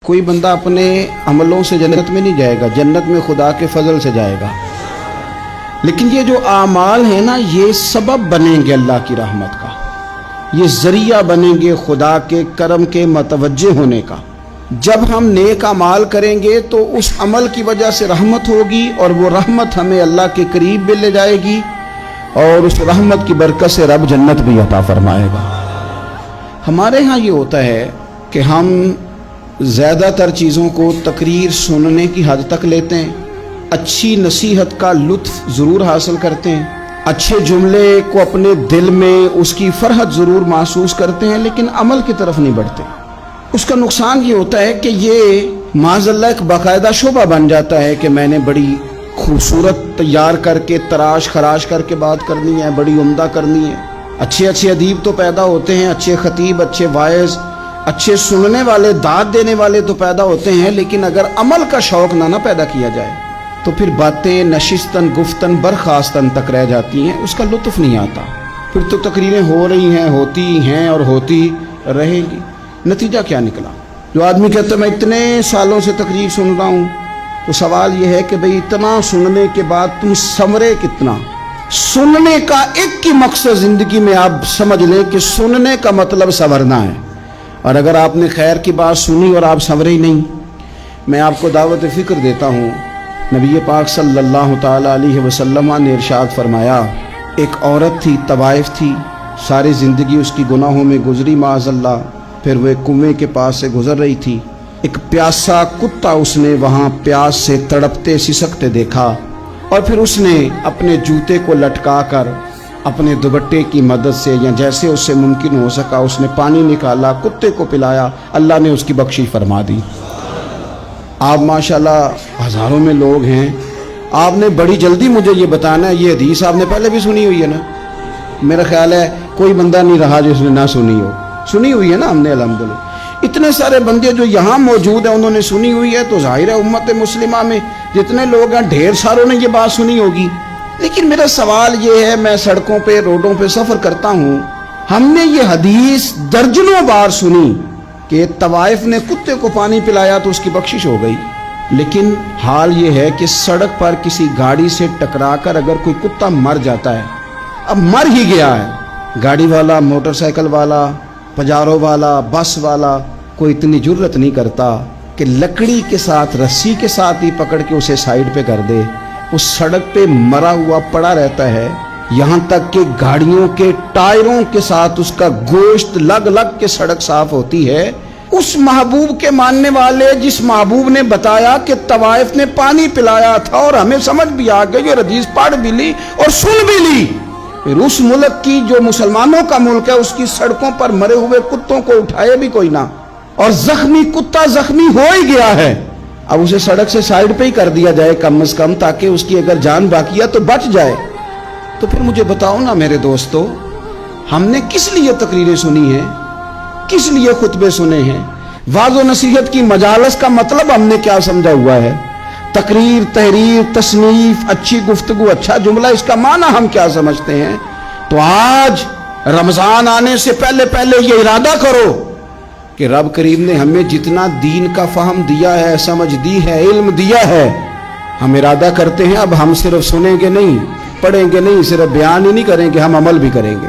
کوئی بندہ اپنے عملوں سے جنت میں نہیں جائے گا، جنت میں خدا کے فضل سے جائے گا، لیکن یہ جو اعمال ہیں نا، یہ سبب بنیں گے اللہ کی رحمت کا، یہ ذریعہ بنیں گے خدا کے کرم کے متوجہ ہونے کا۔ جب ہم نیک اعمال کریں گے تو اس عمل کی وجہ سے رحمت ہوگی، اور وہ رحمت ہمیں اللہ کے قریب بھی لے جائے گی، اور اس رحمت کی برکت سے رب جنت بھی عطا فرمائے گا۔ ہمارے ہاں یہ ہوتا ہے کہ ہم زیادہ تر چیزوں کو تقریر سننے کی حد تک لیتے ہیں، اچھی نصیحت کا لطف ضرور حاصل کرتے ہیں، اچھے جملے کو اپنے دل میں اس کی فرحت ضرور محسوس کرتے ہیں، لیکن عمل کی طرف نہیں بڑھتے۔ اس کا نقصان یہ ہوتا ہے کہ یہ معاذ اللہ ایک باقاعدہ شعبہ بن جاتا ہے کہ میں نے بڑی خوبصورت تیار کر کے تراش خراش کر کے بات کرنی ہے، بڑی عمدہ کرنی ہے۔ اچھے ادیب تو پیدا ہوتے ہیں، اچھے خطیب، اچھے واعظ، اچھے سننے والے، داد دینے والے تو پیدا ہوتے ہیں، لیکن اگر عمل کا شوق نہ پیدا کیا جائے تو پھر باتیں نشستن گفتن برخاستن تک رہ جاتی ہیں، اس کا لطف نہیں آتا۔ پھر تو تقریریں ہو رہی ہیں، ہوتی ہیں اور ہوتی رہے گی، نتیجہ کیا نکلا؟ جو آدمی کہتا ہے میں اتنے سالوں سے تقریر سن رہا ہوں، تو سوال یہ ہے کہ بھئی اتنا سننے کے بعد تم سنورے کتنا؟ سننے کا ایک ہی مقصد زندگی میں آپ سمجھ لیں کہ سننے کا مطلب سنورنا ہے، اور اگر آپ نے خیر کی بات سنی اور آپ سنورے ہی نہیں، میں آپ کو دعوت فکر دیتا ہوں۔ نبی پاک صلی اللہ تعالی علیہ وسلم نے ارشاد فرمایا، ایک عورت تھی، طوائف تھی، ساری زندگی اس کی گناہوں میں گزری معاذ اللہ، پھر وہ ایک کنویں کے پاس سے گزر رہی تھی، ایک پیاسا کتا اس نے وہاں پیاس سے تڑپتے سسکتے دیکھا، اور پھر اس نے اپنے جوتے کو لٹکا کر اپنے دوپٹے کی مدد سے یا جیسے اس سے ممکن ہو سکا اس نے پانی نکالا، کتے کو پلایا، اللہ نے اس کی بخشش فرما دی۔ آپ ماشاءاللہ ہزاروں میں لوگ ہیں، آپ نے بڑی جلدی مجھے یہ بتانا ہے، یہ حدیث آپ نے پہلے بھی سنی ہوئی ہے نا؟ میرا خیال ہے کوئی بندہ نہیں رہا جس نے نہ سنی ہو، سنی ہوئی ہے نا ہم نے الحمدللہ۔ اتنے سارے بندے جو یہاں موجود ہیں انہوں نے سنی ہوئی ہے، تو ظاہر ہے امت مسلمہ میں جتنے لوگ ہیں ڈھیر ساروں نے یہ بات سنی ہوگی۔ لیکن میرا سوال یہ ہے، میں سڑکوں پہ روڈوں پہ سفر کرتا ہوں، ہم نے یہ حدیث درجنوں بار سنی کہ طوائف نے کتے کو پانی پلایا تو اس کی بخشش ہو گئی، لیکن حال یہ ہے کہ سڑک پر کسی گاڑی سے ٹکرا کر اگر کوئی کتا مر جاتا ہے، اب مر ہی گیا ہے، گاڑی والا، موٹر سائیکل والا، پجارو والا، بس والا کوئی اتنی جرت نہیں کرتا کہ لکڑی کے ساتھ، رسی کے ساتھ ہی پکڑ کے اسے سائیڈ پہ کر دے۔ اس سڑک پہ مرا ہوا پڑا رہتا ہے، یہاں تک کہ گاڑیوں کے ٹائروں کے ساتھ اس کا گوشت لگ لگ کے سڑک صاف ہوتی ہے۔ اس محبوب کے ماننے والے جس محبوب نے بتایا کہ طوائف نے پانی پلایا تھا، اور ہمیں سمجھ بھی آ گئی اور حدیث پڑھ بھی لی اور سن بھی لی، پھر اس ملک کی جو مسلمانوں کا ملک ہے اس کی سڑکوں پر مرے ہوئے کتوں کو اٹھائے بھی کوئی نہ، اور زخمی کتا زخمی ہو ہی گیا ہے، اب اسے سڑک سے سائیڈ پہ ہی کر دیا جائے کم از کم، تاکہ اس کی اگر جان باقی ہے تو بچ جائے۔ تو پھر مجھے بتاؤ نا میرے دوستو، ہم نے کس لیے تقریریں سنی ہیں، کس لیے خطبے سنے ہیں؟ وعظ و نصیحت کی مجالس کا مطلب ہم نے کیا سمجھا ہوا ہے؟ تقریر، تحریر، تصنیف، اچھی گفتگو، اچھا جملہ، اس کا معنی ہم کیا سمجھتے ہیں؟ تو آج رمضان آنے سے پہلے یہ ارادہ کرو کہ رب کریم نے ہمیں جتنا دین کا فہم دیا ہے، سمجھ دی ہے، علم دیا ہے، ہم ارادہ کرتے ہیں اب ہم صرف سنیں گے نہیں، پڑھیں گے نہیں، صرف بیان ہی نہیں کریں گے، ہم عمل بھی کریں گے۔